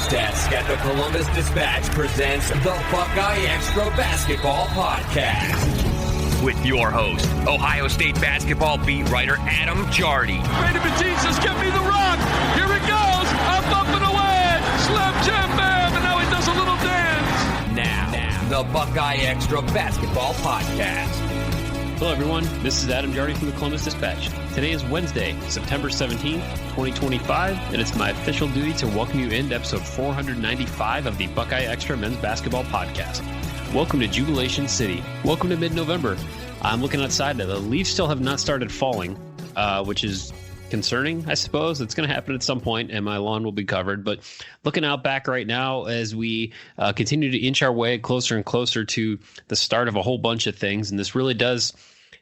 News Desk at the Columbus Dispatch presents the Buckeye Extra Basketball Podcast. With your host, Ohio State basketball beat writer Adam Jardy. Brady Batista, give me the rock. Here it goes. Up and away. Slam jam bam. And now he does a little dance. Now, the Buckeye Extra Basketball Podcast. Hello, everyone. This is Adam Jardy from the Columbus Dispatch. Today is Wednesday, September 17th, 2025, and it's my official duty to welcome you into episode 495 of the Buckeye Extra Men's Basketball Podcast. Welcome to Jubilation City. Welcome to mid-November. I'm looking outside. The leaves still have not started falling, which is concerning, I suppose. It's going to happen at some point, and my lawn will be covered. But looking out back right now as we continue to inch our way closer and closer to the start of a whole bunch of things, and this really does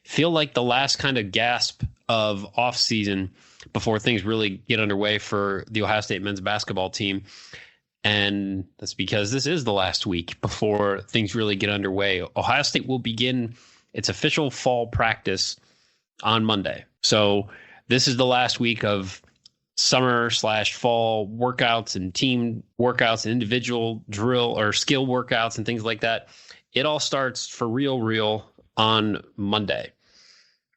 feel like the last kind of gasp of off-season before things really get underway for the Ohio State men's basketball team. And that's because this is the last week before things really get underway. Ohio State will begin its official fall practice on Monday. So this is the last week of summer/fall workouts and team workouts and individual drill or skill workouts and things like that. It all starts for real on Monday.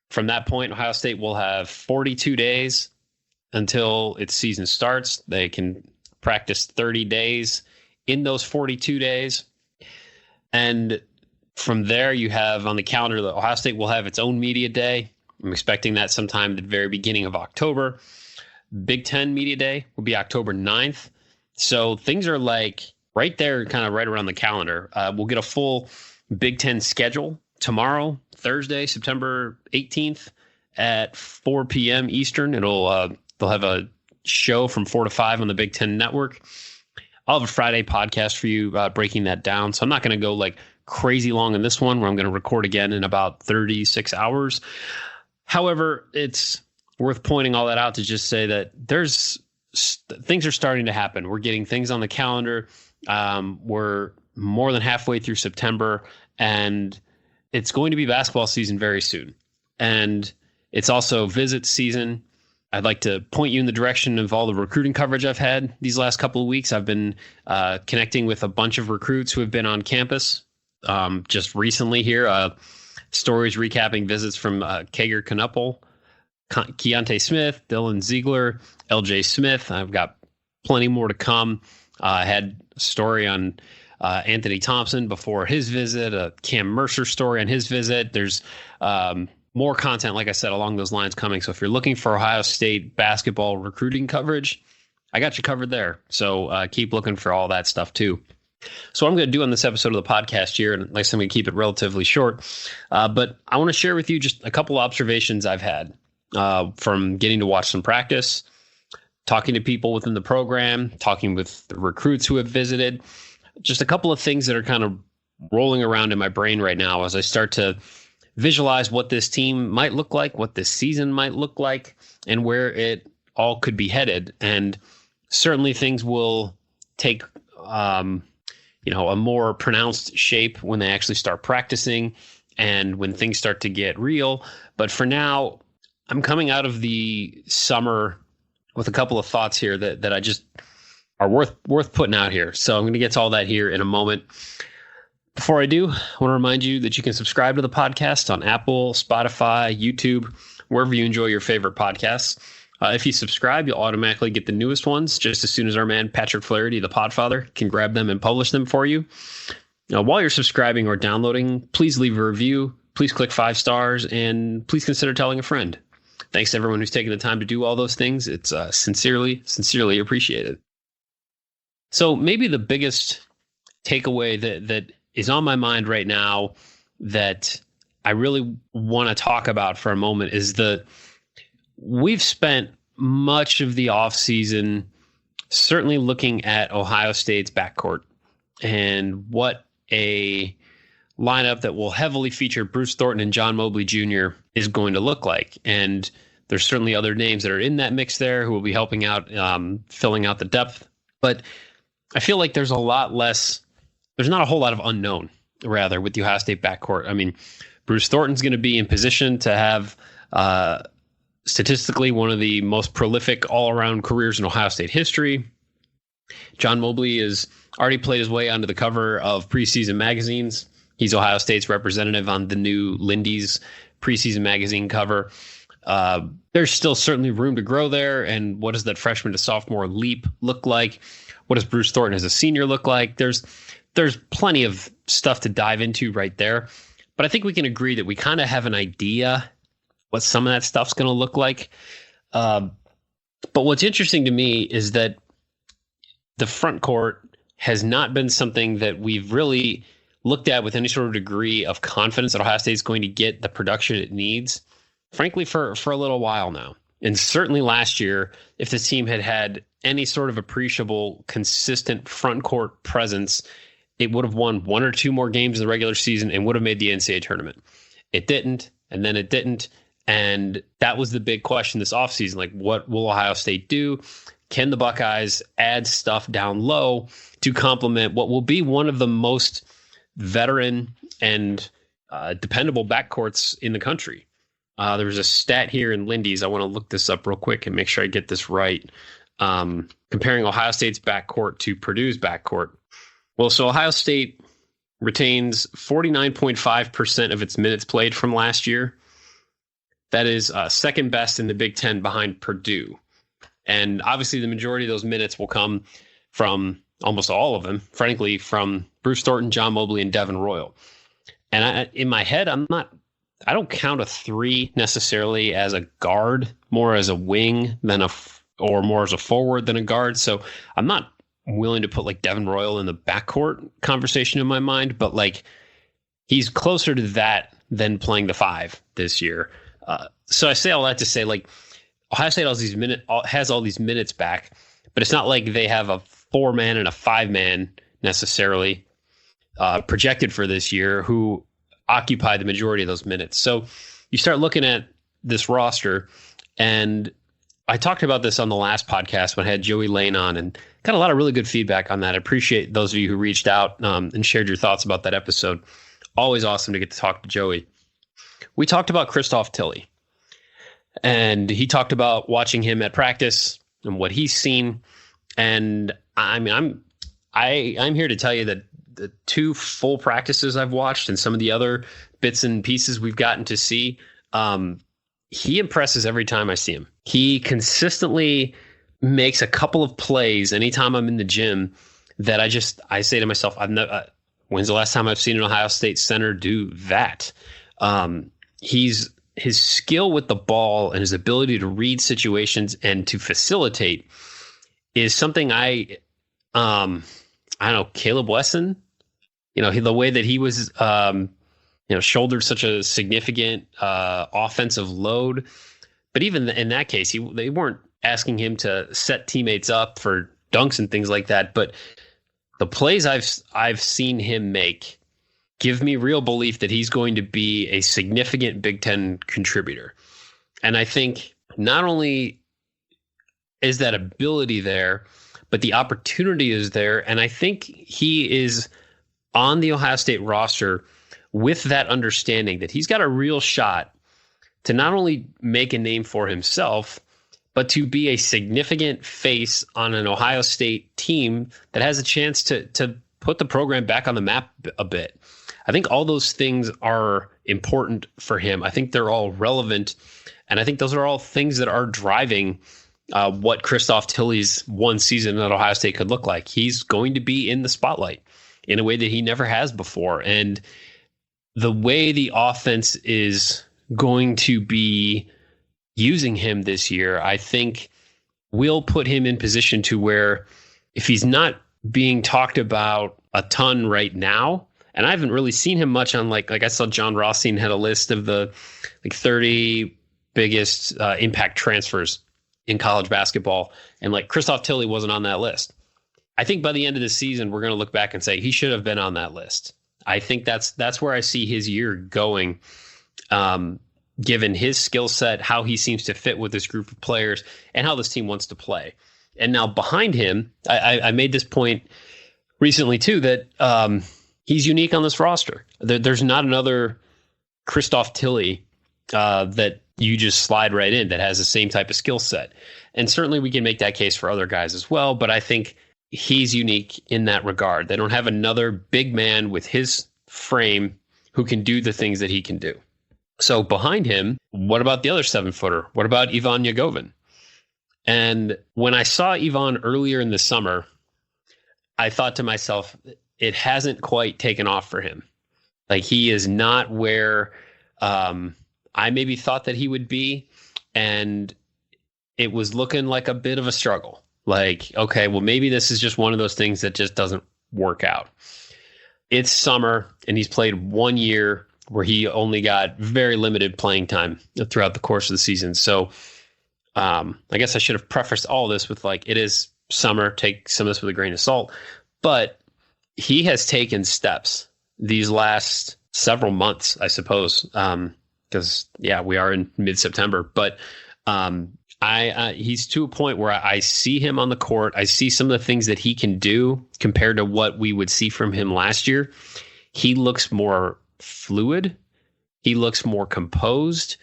From that point, Ohio State will have 42 days until its season starts. They can practice 30 days in those 42 days. And from there, you have on the calendar that Ohio State will have its own media day. I'm expecting that sometime at the very beginning of October. Big Ten Media Day will be October 9th. So things are like right there, kind of right around the calendar. We'll get a full Big Ten schedule tomorrow, Thursday, September 18th at 4 p.m. Eastern. They'll have a show from 4 to 5 on the Big Ten Network. I'll have a Friday podcast for you breaking that down. So I'm not going to go like crazy long in this one where I'm going to record again in about 36 hours. However, it's worth pointing all that out to just say that things are starting to happen. We're getting things on the calendar. We're more than halfway through September, and it's going to be basketball season very soon. And it's also visit season. I'd like to point you in the direction of all the recruiting coverage I've had these last couple of weeks. I've been connecting with a bunch of recruits who have been on campus just recently here. Stories recapping visits from Kager Knuppel, Keontae Smith, Dylan Ziegler, LJ Smith. I've got plenty more to come. I had a story on Anthony Thompson before his visit, a Cam Mercer story on his visit. There's more content, like I said, along those lines coming. So if you're looking for Ohio State basketball recruiting coverage, I got you covered there. So keep looking for all that stuff too. So what I'm going to do on this episode of the podcast here, and like I said, I'm going to keep it relatively short, but I want to share with you just a couple observations I've had from getting to watch some practice, talking to people within the program, talking with the recruits who have visited, just a couple of things that are kind of rolling around in my brain right now as I start to visualize what this team might look like, what this season might look like, and where it all could be headed. And certainly things will take a more pronounced shape when they actually start practicing and when things start to get real. But for now, I'm coming out of the summer with a couple of thoughts here that I just are worth putting out here. So I'm going to get to all that here in a moment. Before I do, I want to remind you that you can subscribe to the podcast on Apple, Spotify, YouTube, wherever you enjoy your favorite podcasts. If you subscribe, you'll automatically get the newest ones just as soon as our man Patrick Flaherty, the Podfather, can grab them and publish them for you. Now, while you're subscribing or downloading, please leave a review, please click 5 stars, and please consider telling a friend. Thanks to everyone who's taken the time to do all those things. It's sincerely appreciated. So maybe the biggest takeaway that is on my mind right now that I really want to talk about for a moment is that we've spent much of the offseason certainly looking at Ohio State's backcourt and what a lineup that will heavily feature Bruce Thornton and John Mobley Jr. is going to look like. And there's certainly other names that are in that mix there who will be helping out, filling out the depth. But I feel like there's not a whole lot of unknown, rather, with the Ohio State backcourt. I mean, Bruce Thornton's going to be in position to have statistically one of the most prolific all-around careers in Ohio State history. John Mobley has already played his way onto the cover of preseason magazines. He's Ohio State's representative on the new Lindy's preseason magazine cover. There's still certainly room to grow there. And what does that freshman to sophomore leap look like? What does Bruce Thornton as a senior look like? There's plenty of stuff to dive into right there. But I think we can agree that we kind of have an idea what some of that stuff's going to look like. But what's interesting to me is that the front court has not been something that we've really looked at with any sort of degree of confidence that Ohio State is going to get the production it needs, frankly, for a little while now. And certainly last year, if this team had had any sort of appreciable, consistent front court presence, it would have won one or two more games in the regular season and would have made the NCAA tournament. It didn't, and then it didn't. And that was the big question this offseason. Like, what will Ohio State do? Can the Buckeyes add stuff down low to complement what will be one of the most veteran and dependable backcourts in the country? There was a stat here in Lindy's. I want to look this up real quick and make sure I get this right. Comparing Ohio State's backcourt to Purdue's backcourt. Well, so Ohio State retains 49.5% of its minutes played from last year. That is second best in the Big Ten behind Purdue. And obviously the majority of those minutes will come from almost all of them, frankly, from Bruce Thornton, John Mobley, and Devin Royal. And in my head, I don't count a three necessarily as a guard, more as a wing than or more as a forward than a guard. So I'm not willing to put like Devin Royal in the backcourt conversation in my mind, but like he's closer to that than playing the five this year. So I say all that to say, like, Ohio State has all these minutes back, but it's not like they have a 4-man and a 5-man necessarily projected for this year who occupy the majority of those minutes. So you start looking at this roster, and I talked about this on the last podcast when I had Joey Lane on and got a lot of really good feedback on that. I appreciate those of you who reached out and shared your thoughts about that episode. Always awesome to get to talk to Joey. We talked about Christoph Tilley, and he talked about watching him at practice and what he's seen. And I mean, I'm here to tell you that the 2 full practices I've watched and some of the other bits and pieces we've gotten to see, he impresses every time I see him. He consistently makes a couple of plays anytime I'm in the gym that I say to myself, when's the last time I've seen an Ohio State center do that? His skill with the ball and his ability to read situations and to facilitate is something I don't know, Caleb Wesson, the way that he was, shouldered such a significant offensive load. But even in that case, they weren't asking him to set teammates up for dunks and things like that. But the plays I've seen him make give me real belief that he's going to be a significant Big Ten contributor. And I think not only is that ability there, but the opportunity is there. And I think he is on the Ohio State roster with that understanding that he's got a real shot to not only make a name for himself, but to be a significant face on an Ohio State team that has a chance to put the program back on the map a bit. I think all those things are important for him. I think they're all relevant. And I think those are all things that are driving what Christoph Tilley's one season at Ohio State could look like. He's going to be in the spotlight in a way that he never has before. And the way the offense is going to be using him this year, I think will put him in position to where if he's not being talked about a ton right now, and I haven't really seen him much on like I saw John Rothstein had a list of the 30 biggest impact transfers in college basketball. And like Christoph Tilley wasn't on that list. I think by the end of the season, we're going to look back and say he should have been on that list. I think that's where I see his year going, given his skill set, how he seems to fit with this group of players, and how this team wants to play. And now behind him, I made this point recently too, that he's unique on this roster. There's not another Christoph Tilley that you just slide right in that has the same type of skill set. And certainly we can make that case for other guys as well. But I think he's unique in that regard. They don't have another big man with his frame who can do the things that he can do. So behind him, what about the other 7-footer? What about Ivan Yagovin? And when I saw Ivan earlier in the summer, I thought to myself, it hasn't quite taken off for him. Like, he is not where I maybe thought that he would be. And it was looking like a bit of a struggle. Like, okay, well, maybe this is just one of those things that just doesn't work out. It's summer, and he's played 1 year where he only got very limited playing time throughout the course of the season. So I guess I should have prefaced all this with, like, it is summer, take some of this with a grain of salt. But he has taken steps these last several months, I suppose, because, we are in mid-September. But he's to a point where I see him on the court. I see some of the things that he can do compared to what we would see from him last year. He looks more fluid. He looks more composed.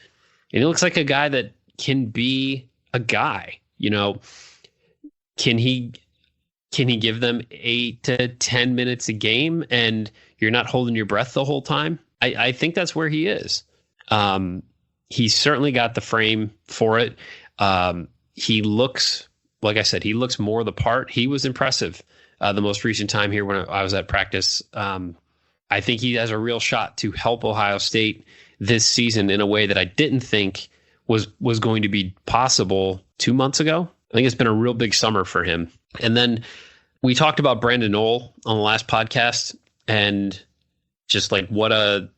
And he looks like a guy that can be a guy. You know, can he give them 8 to 10 minutes a game and you're not holding your breath the whole time? I think that's where he is. He's certainly got the frame for it. He looks, like I said, he looks more the part. He was impressive the most recent time here when I was at practice. I think he has a real shot to help Ohio State this season in a way that I didn't think was going to be possible 2 months ago. I think it's been a real big summer for him. And then we talked about Brandon Knoll on the last podcast, and just like what a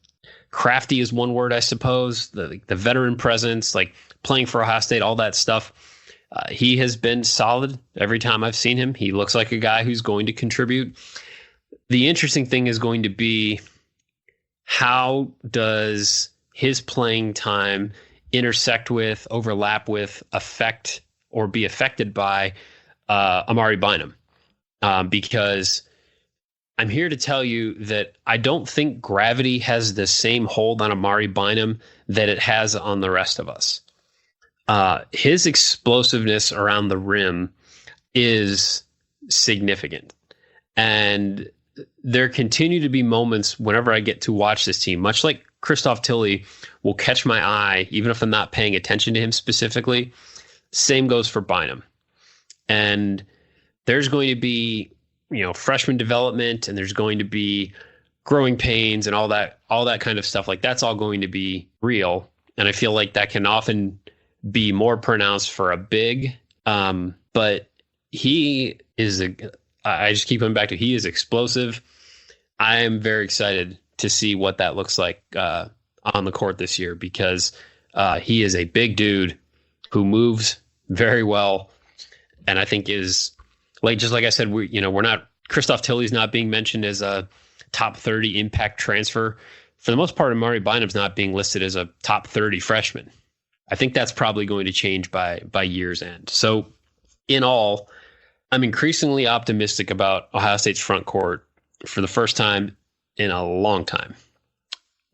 crafty is one word, I suppose, the veteran presence, like playing for Ohio State, all that stuff. He has been solid every time I've seen him. He looks like a guy who's going to contribute. The interesting thing is going to be, how does his playing time intersect with, overlap with, affect, or be affected by Amari Bynum? Because I'm here to tell you that I don't think gravity has the same hold on Amari Bynum that it has on the rest of us. His explosiveness around the rim is significant. And there continue to be moments whenever I get to watch this team, much like Christoph Tilley will catch my eye, even if I'm not paying attention to him specifically. Same goes for Bynum. And there's going to be, freshman development, and there's going to be growing pains and all that kind of stuff. Like, that's all going to be real. And I feel like that can often be more pronounced for a big, but he is I just keep coming back to, he is explosive. I am very excited to see what that looks like on the court this year, because he is a big dude who moves very well, and I think is, like, just like I said, we're not, Christoph Tilley's not being mentioned as a top 30 impact transfer. For the most part, Amari Bynum's not being listed as a top 30 freshman. I think that's probably going to change by year's end. So in all, I'm increasingly optimistic about Ohio State's front court for the first time in a long time.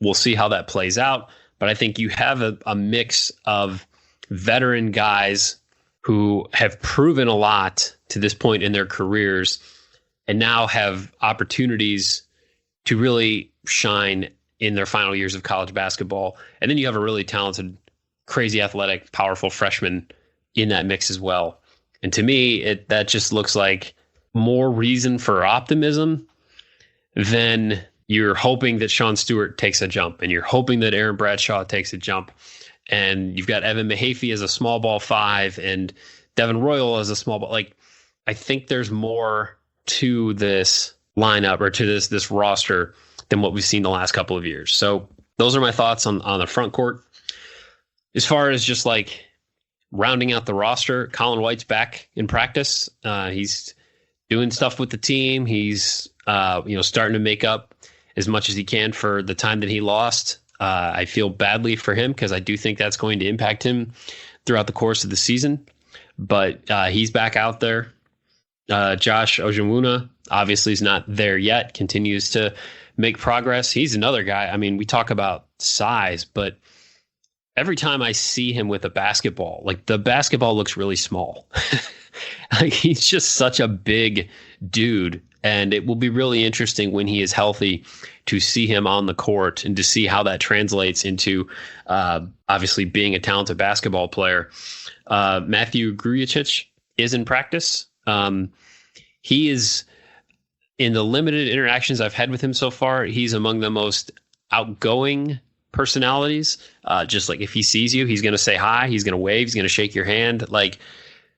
We'll see how that plays out, but I think you have a mix of veteran guys who have proven a lot to this point in their careers and now have opportunities to really shine in their final years of college basketball. And then you have a really talented, crazy athletic, powerful freshman in that mix as well. And to me, that just looks like more reason for optimism than you're hoping that Sean Stewart takes a jump, and you're hoping that Aaron Bradshaw takes a jump. And you've got Evan Mahaffey as a small ball 5 and Devin Royal as a small ball. Like, I think there's more to this lineup, or to this roster, than what we've seen the last couple of years. So those are my thoughts on the front court. As far as just like rounding out the roster, Colin White's back in practice. He's doing stuff with the team. He's starting to make up as much as he can for the time that he lost. I feel badly for him, because I do think that's going to impact him throughout the course of the season. But he's back out there. Josh Ojimuna obviously is not there yet, continues to make progress. He's another guy. I mean, we talk about size, but every time I see him with a basketball, like, the basketball looks really small. Like, he's just such a big dude. And it will be really interesting when he is healthy to see him on the court and to see how that translates into obviously being a talented basketball player. Matthew Grujic is in practice. He is, in the limited interactions I've had with him so far, he's among the most outgoing personalities. Just like if he sees you, he's going to say hi, he's going to wave, he's going to shake your hand. Like,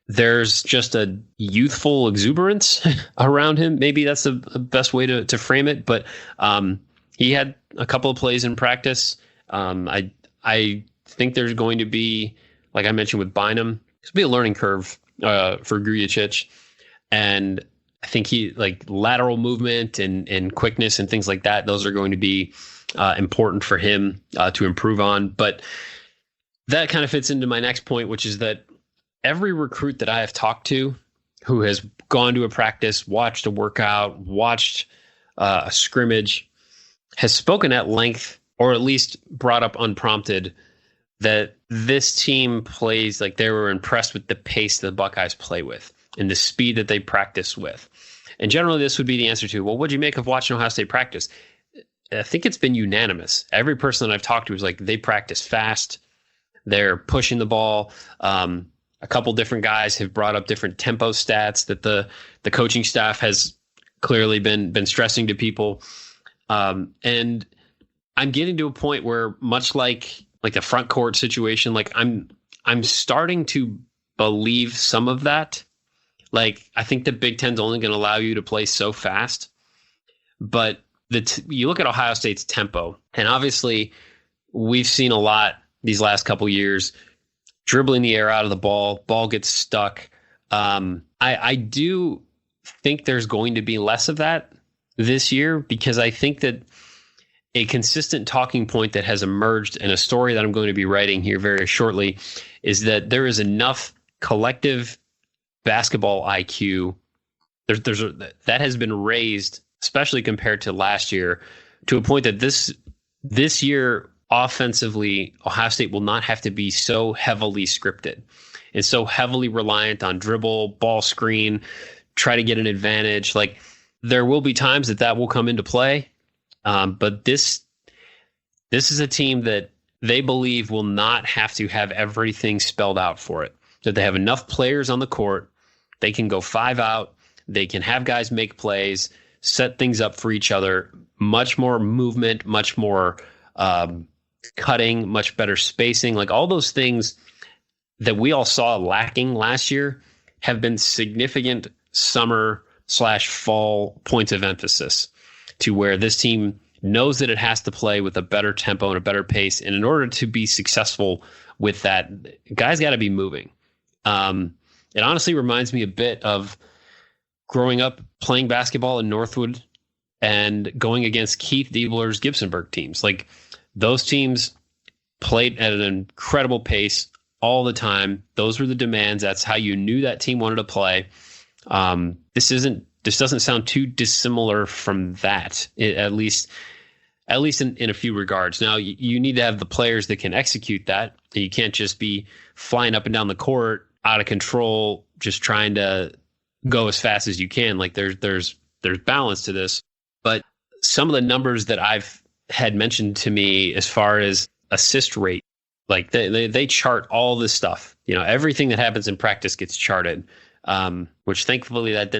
there's just a youthful exuberance around him. Maybe that's the best way to frame it. But he had a couple of plays in practice. I think there's going to be, like I mentioned with Bynum, there's going to be a learning curve for Grujic. And I think he, like, lateral movement and quickness and things like that, those are going to be important for him to improve on. But that kind of fits into my next point, which is that every recruit that I have talked to who has gone to a practice, watched a workout, watched a scrimmage, has spoken at length, or at least brought up unprompted, that this team plays like they were impressed with the pace the Buckeyes play with and the speed that they practice with. And generally, this would be the answer to, well, what'd you make of watching Ohio State practice? I think it's been unanimous. Every person that I've talked to is like, they practice fast. They're pushing the ball. A couple different guys have brought up different tempo stats that the coaching staff has clearly been stressing to people. And I'm getting to a point where, much like the front court situation, like I'm starting to believe some of that. Like, I think the Big Ten's only going to allow you to play so fast, but you look at Ohio State's tempo, and obviously we've seen a lot these last couple years, dribbling the air out of the ball gets stuck. I do think there's going to be less of that this year, because I think that a consistent talking point that has emerged in a story that I'm going to be writing here very shortly is that there is enough collective basketball IQ that has been raised, especially compared to last year, to a point that this year, offensively, Ohio State will not have to be so heavily scripted and so heavily reliant on dribble, ball screen, try to get an advantage. Like, there will be times that will come into play. But this is a team that they believe will not have to have everything spelled out for it. That they have enough players on the court. They can go 5 out. They can have guys make plays, set things up for each other. Much more movement, much more cutting, much better spacing. Like, all those things that we all saw lacking last year have been significant summer/fall points of emphasis, to where this team knows that it has to play with a better tempo and a better pace. And in order to be successful with that, guys got to be moving. It honestly reminds me a bit of growing up playing basketball in Northwood and going against Keith Diebler's Gibsonburg teams. Like, those teams played at an incredible pace all the time. Those were the demands. That's how you knew that team wanted to play. This doesn't sound too dissimilar from that, at least in a few regards. Now, you need to have the players that can execute that. You can't just be flying up and down the court out of control, just trying to go as fast as you can. Like, there's balance to this. But some of the numbers that I've had mentioned to me as far as assist rate, like they chart all this stuff. You know, everything that happens in practice gets charted, which thankfully that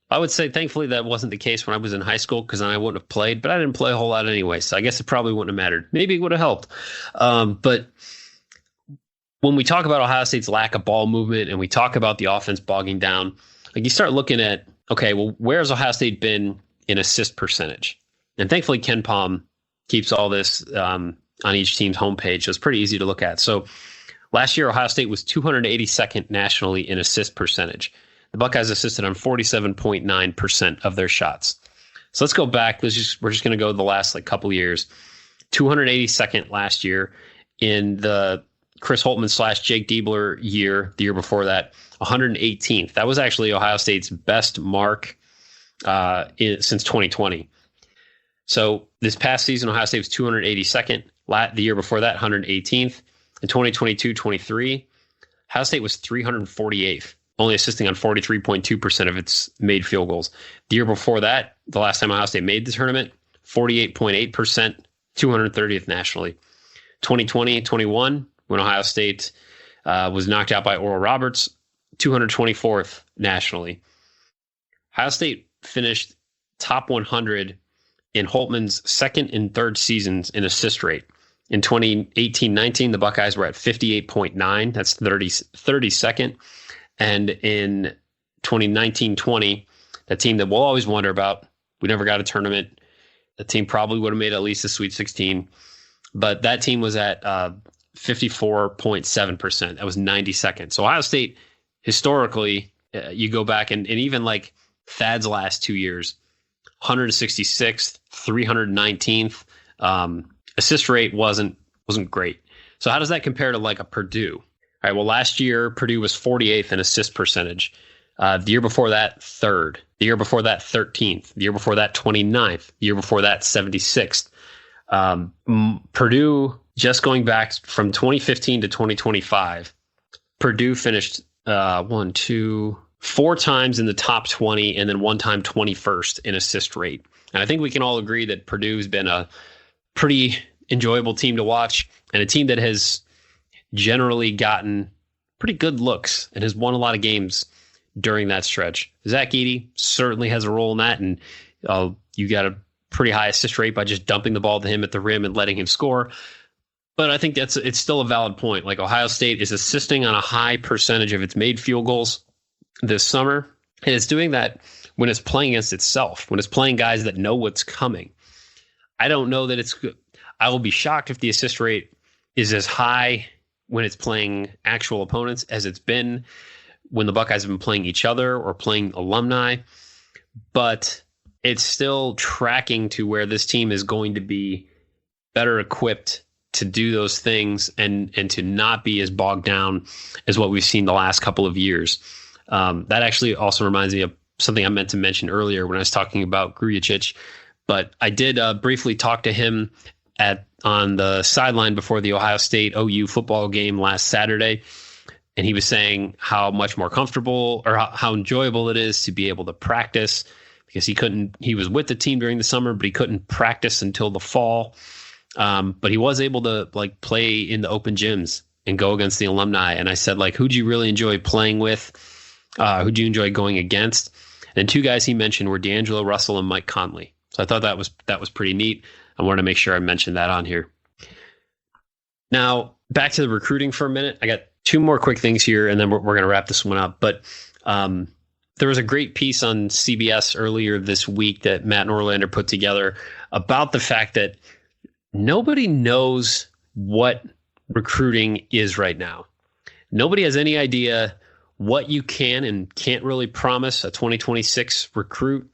wasn't the case when I was in high school, because then I wouldn't have played, but I didn't play a whole lot anyway. So I guess it probably wouldn't have mattered. Maybe it would have helped. But when we talk about Ohio State's lack of ball movement and we talk about the offense bogging down, like, you start looking at, okay, well, where's Ohio State been in assist percentage? And thankfully, Ken Palm keeps all this on each team's homepage, so it's pretty easy to look at. So last year, Ohio State was 282nd nationally in assist percentage. The Buckeyes assisted on 47.9% of their shots. So let's go back. We're just going to go the last couple of years. 282nd last year. In the Chris Holtman / Jake Diebler year, the year before that, 118th. That was actually Ohio State's best mark since 2020. So this past season, Ohio State was 282nd. The year before that, 118th. In 2022-23, Ohio State was 348th. only assisting on 43.2% of its made field goals. The year before that, the last time Ohio State made the tournament, 48.8%, 230th nationally. 2020-21, when Ohio State was knocked out by Oral Roberts, 224th nationally. Ohio State finished top 100 in Holtman's second and third seasons in assist rate. In 2018-19, the Buckeyes were at 58.9. That's 32nd. And in 2019-20, that team that we'll always wonder about, we never got a tournament. The team probably would have made at least a Sweet 16. But that team was at 54.7%. That was 92nd. So Ohio State, historically, you go back and even like Thad's last 2 years, 166th, 319th. Assist rate wasn't great. So how does that compare to like a Purdue? All right, well, last year, Purdue was 48th in assist percentage. The year before that, 3rd. The year before that, 13th. The year before that, 29th. The year before that, 76th. Purdue, just going back from 2015 to 2025, Purdue finished 4 times in the top 20 and then 1 time 21st in assist rate. And I think we can all agree that Purdue's been a pretty enjoyable team to watch and a team that has generally gotten pretty good looks and has won a lot of games during that stretch. Zach Edey certainly has a role in that, and you got a pretty high assist rate by just dumping the ball to him at the rim and letting him score. But I think it's still a valid point. Like, Ohio State is assisting on a high percentage of its made field goals this summer, and it's doing that when it's playing against itself, when it's playing guys that know what's coming. I don't know that it's good. I will be shocked if the assist rate is as high when it's playing actual opponents as it's been when the Buckeyes have been playing each other or playing alumni. But it's still tracking to where this team is going to be better equipped to do those things and to not be as bogged down as what we've seen the last couple of years. That actually also reminds me of something I meant to mention earlier when I was talking about Grujičić, but I did briefly talk to him on the sideline before the Ohio State OU football game last Saturday. And he was saying how much more comfortable or how enjoyable it is to be able to practice, because he was with the team during the summer, but he couldn't practice until the fall. But he was able to like play in the open gyms and go against the alumni. And I said, like, who'd you really enjoy playing with? Who'd you enjoy going against? And 2 guys he mentioned were D'Angelo Russell and Mike Conley. So I thought that was pretty neat. I wanted to make sure I mentioned that on here. Now, back to the recruiting for a minute. I got 2 more quick things here, and then we're going to wrap this one up. But there was a great piece on CBS earlier this week that Matt Norlander put together about the fact that nobody knows what recruiting is right now. Nobody has any idea what you can and can't really promise a 2026 recruit,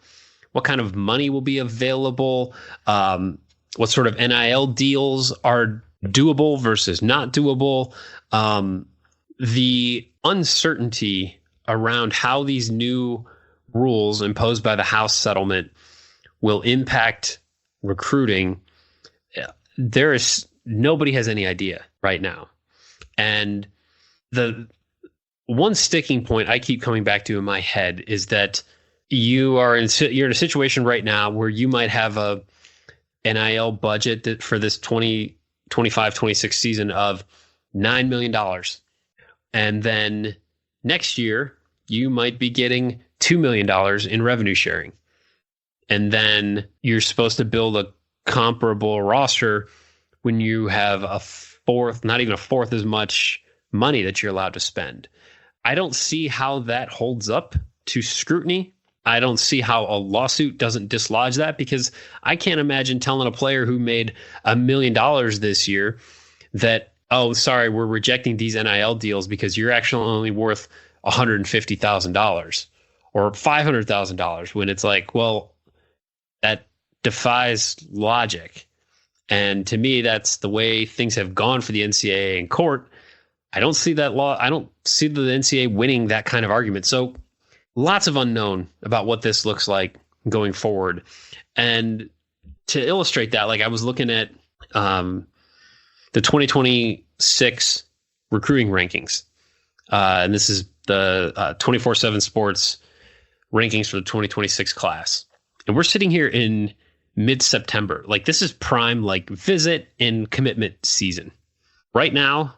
what kind of money will be available, what sort of NIL deals are doable versus not doable. The uncertainty around how these new rules imposed by the House settlement will impact recruiting, nobody has any idea right now. And the one sticking point I keep coming back to in my head is that you're in a situation right now where you might have a NIL budget for this 2025-26 season of $9 million. And then next year, you might be getting $2 million in revenue sharing. And then you're supposed to build a comparable roster when you have not even a fourth as much money that you're allowed to spend. I don't see how that holds up to scrutiny. I don't see how a lawsuit doesn't dislodge that, because I can't imagine telling a player who made $1 million this year that, oh, sorry, we're rejecting these NIL deals because you're actually only worth $150,000 or $500,000, when it's like, well, that defies logic. And to me, that's the way things have gone for the NCAA in court. I don't see that law. I don't see the NCAA winning that kind of argument. So lots of unknown about what this looks like going forward. And to illustrate that, like, I was looking at the 2026 recruiting rankings. And this is the 24/7 Sports rankings for the 2026 class. And we're sitting here in mid-September. Like, this is prime, like, visit and commitment season. Right now,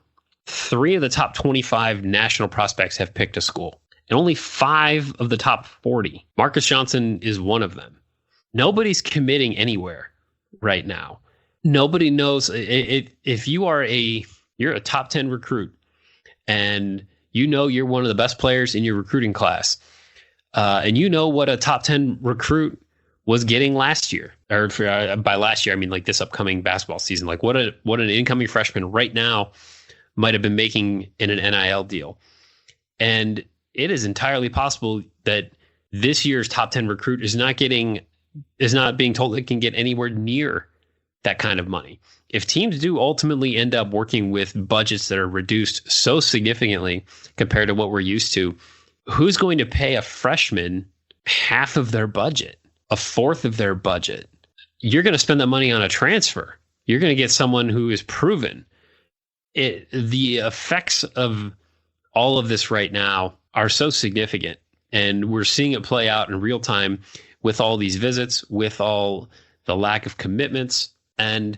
3 of the top 25 national prospects have picked a school, and only 5 of the top 40. Marcus Johnson is one of them. Nobody's committing anywhere right now. Nobody knows if you're a top 10 recruit and you know you're one of the best players in your recruiting class, and you know what a top 10 recruit was getting last year, or by last year I mean like this upcoming basketball season, like what an incoming freshman right now might have been making in an NIL deal. And it is entirely possible that this year's top 10 recruit is not being told it can get anywhere near that kind of money. If teams do ultimately end up working with budgets that are reduced so significantly compared to what we're used to, who's going to pay a freshman half of their budget, a fourth of their budget? You're going to spend that money on a transfer. You're going to get someone who is proven. The effects of all of this right now are so significant, and we're seeing it play out in real time with all these visits, with all the lack of commitments. And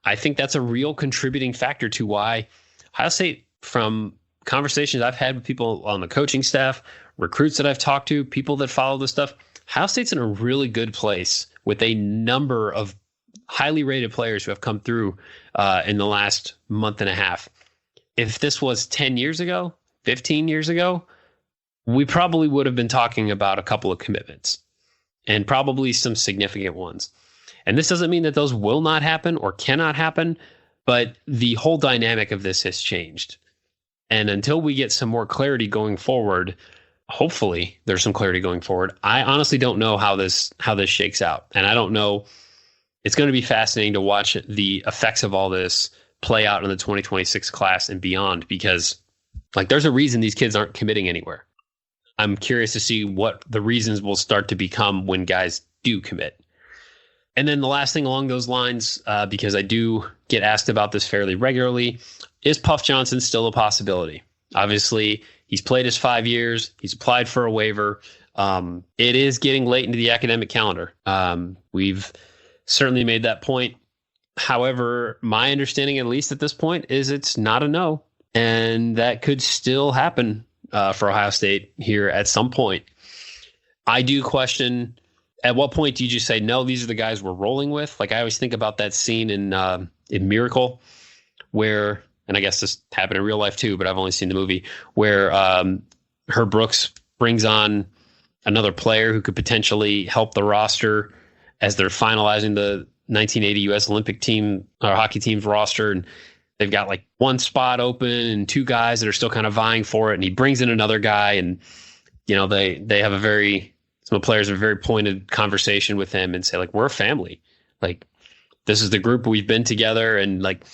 I think that's a real contributing factor to why Ohio State, from conversations I've had with people on the coaching staff, recruits that I've talked to, people that follow this stuff, Ohio State's in a really good place with a number of highly rated players who have come through in the last month and a half. If this was 10 years ago, 15 years ago, we probably would have been talking about a couple of commitments, and probably some significant ones. And this doesn't mean that those will not happen or cannot happen, but the whole dynamic of this has changed. And until we get some more clarity going forward, hopefully there's some clarity going forward, I honestly don't know how this shakes out. And I don't know. It's going to be fascinating to watch the effects of all this play out in the 2026 class and beyond, because like there's a reason these kids aren't committing anywhere. I'm curious to see what the reasons will start to become when guys do commit. And then the last thing along those lines, because I do get asked about this fairly regularly, is Puff Johnson still a possibility? Obviously, he's played his 5 years. He's applied for a waiver. It is getting late into the academic calendar. We've certainly made that point. However, my understanding, at least at this point, is it's not a no. And that could still happen for Ohio State here at some point. I do question, at what point do you just say, no, these are the guys we're rolling with? Like, I always think about that scene in Miracle where, and I guess this happened in real life too, but I've only seen the movie, where Herb Brooks brings on another player who could potentially help the roster as they're finalizing the 1980 U.S. Olympic team or hockey team's roster. And they've got like one spot open and 2 guys that are still kind of vying for it. And he brings in another guy, and, you know, they have some players have a very pointed conversation with him and say, like, we're a family. Like, this is the group we've been together. And like,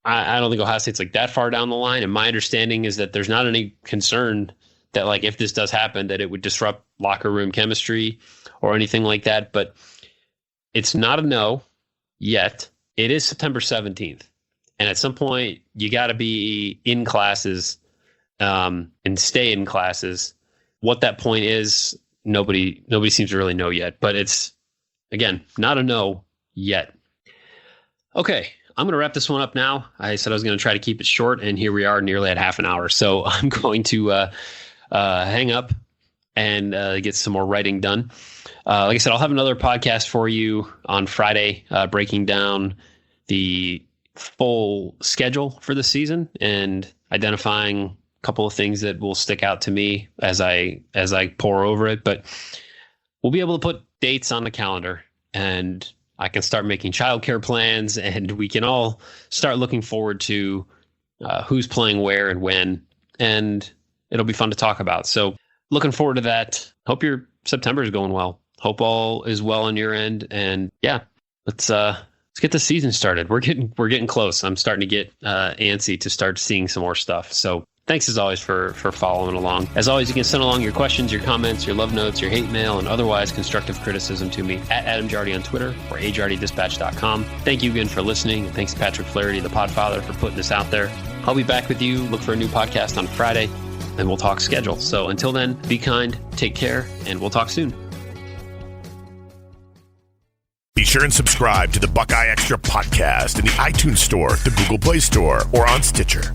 I don't think Ohio State's like that far down the line. And my understanding is that there's not any concern that, like, if this does happen, that it would disrupt locker room chemistry or anything like that. But it's not a no yet. It is September 17th. And at some point, you got to be in classes and stay in classes. What that point is, nobody seems to really know yet. But it's, again, not a no yet. Okay, I'm going to wrap this one up now. I said I was going to try to keep it short, and here we are nearly at half an hour. So I'm going to hang up and get some more writing done. Like I said, I'll have another podcast for you on Friday, breaking down the full schedule for the season and identifying a couple of things that will stick out to me as I pore over it. But we'll be able to put dates on the calendar, and I can start making childcare plans, and we can all start looking forward to who's playing where and when, and it'll be fun to talk about. So looking forward to that. Hope your September is going well. Hope all is well on your end. And yeah, let's get the season started. We're getting close. I'm starting to get antsy to start seeing some more stuff. So thanks as always for following along. As always, you can send along your questions, your comments, your love notes, your hate mail, and otherwise constructive criticism to me at Adam Jardy on Twitter or ajardydispatch.com. Thank you again for listening. And thanks to Patrick Flaherty, the Podfather, for putting this out there. I'll be back with you. Look for a new podcast on Friday. and we'll talk schedule. So until then, be kind, take care, and we'll talk soon. Be sure and subscribe to the Buckeye Extra podcast in the iTunes Store, the Google Play Store, or on Stitcher.